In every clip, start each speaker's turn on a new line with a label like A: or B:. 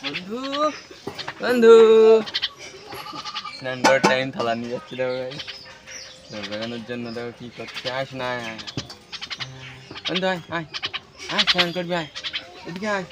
A: বন্ধু বন্ধু স্নান করার টাইম থালা নিয়ে যাচ্ছে দেখো ভাই লাগানোর জন্য দেখো কি করছে। আস না আয় আয় বন্ধু আয় আয় আয় স্নান করবি আয় এদিকে আয়।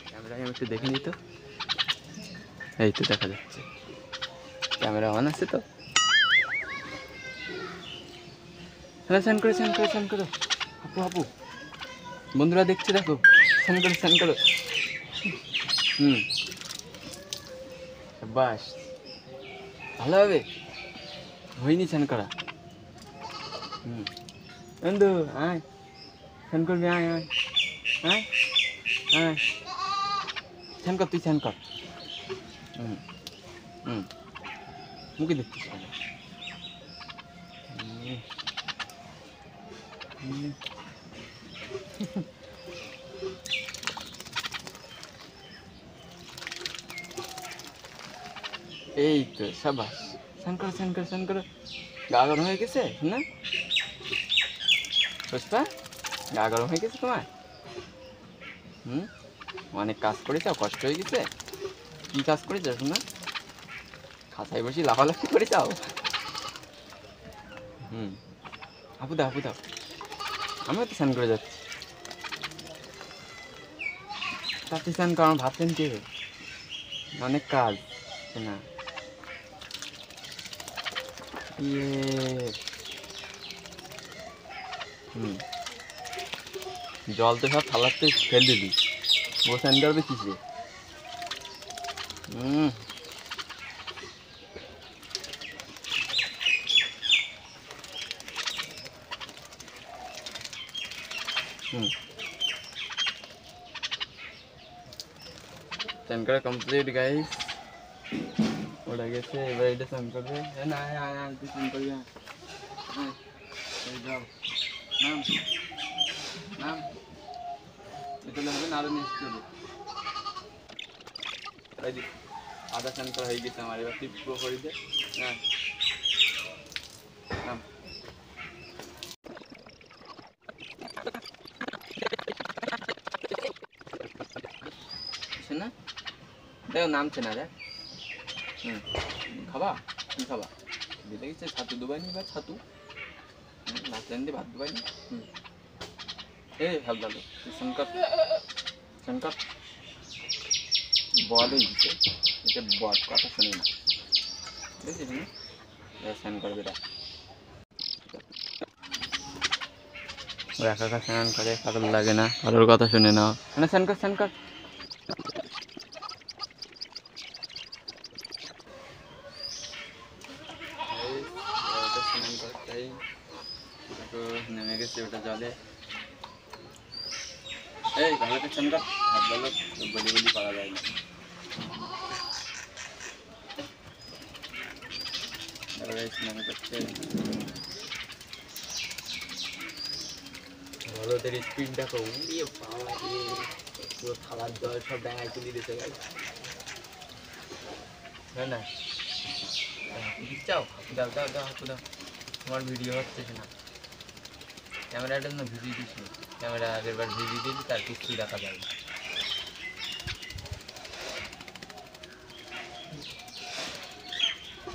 A: ক্যামেরায় একটু দেখে নিই তো। এই তো দেখা যাচ্ছে, ক্যামেরা অন আছে তো। স্নান করো স্নান করো স্নান করো আপু আপু, বন্ধুরা দেখছে দেখো, স্নান করো স্নান করো। বাস ভালো হবে, হয়নি স্নান করা। বন্ধু আয় স্নান করবি, আয় আয় আয় আয় স্নান কর, তুই স্নান কর। মুখে দেখছিস কেন? এই তো সাবাস, স্নান করো স্নান করো স্নান করো। গা গরম হয়ে গেছে না পুষ্পা? গা গরম হয়ে গেছে তোমার? অনেক কাজ করেছ, কষ্ট হয়ে গেছে। কি কাজ করেছ শোনা? খাতায় বসে লাফালাফি করে যাও। আপু দাও আপু দাও, আমিও তো স্নান করে যাচ্ছি। তাতে স্নান করো, আমার ভাবছেন কে? অনেক কাজ না। জল তো সব থালাতে ফেল দিবি, ও স্নান করবে কিসে? স্নান করা কমপ্লিট গাইস, ওটা গেছে, এবার এটা স্নান করবে। না তুই স্নান করবি, যাও নাম নাম, এটা হবে না, আরো মিষ্টি হবে। আধা স্নান করা হয়ে গেছে আমার, এবার টিপ করে দে। হ্যাঁ নাম না, দেখো নামছে না দেখ। খাবা কি খাবা? দিতে গেছে ছাতু দুবাইনি বা ছাতু, ভাত রান দিয়ে ভাত দুবাইনি। এই ভাব ভালো শঙ্কর শঙ্কর বল হয়ে গেছে, এটা বল কথা শোনে না, বুঝেছিস না? স্নান করবে রা, ও একা একা স্নান করে, কারোর লাগে না, কারোর কথা শুনে না। মানে স্নান কর স্নান কর। স্নান করার টাইম, নেমে গেছে ওটা জলে। এই ভালো করে স্নান কর, হাত ভালো বলি বলি করা যায় না। স্নান করছে, হলুদের স্পিড দেখো, উড়িয়ে পাওয়া পুরো খাবার জল সব ডাঙায় তুলে দিতে গেল। না না চাও দাও দাও দাও হাঁকু দাও, তোমার ভিডিও হচ্ছে না, ক্যামেরাটা না ভিডিও দিচ্ছি, ক্যামেরা আগের বার ভিডিও দিলি তার কিছুই দেখা যাবে।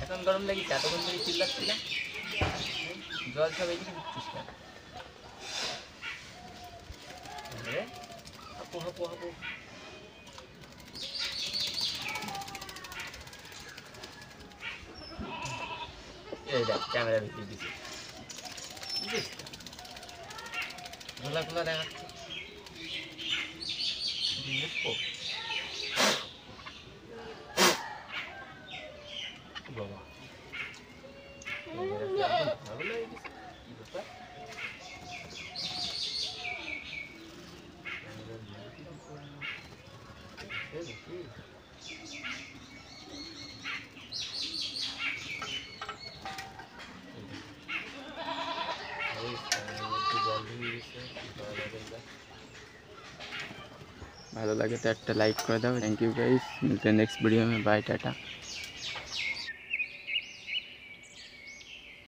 A: এখন গরম লাগিছে, এতক্ষণ থেকে চিল্লাচ্ছিলাম, জল সব এদিকে দিচ্ছিস কেন? হাঁপু হাঁপু হাঁপু, এই দেখ ক্যামেরা ভিডিও দিচ্ছি, বুঝিস খোলা খোলা দেখাচ্ছে। বাবা ভালো লাগে কি ব্যাপার? ভালো লাগে तो একটা लाइक कर दो। थैंक यू गाइस, मिलते हैं नेक्स्ट वीडियो में। बाय, टाटा।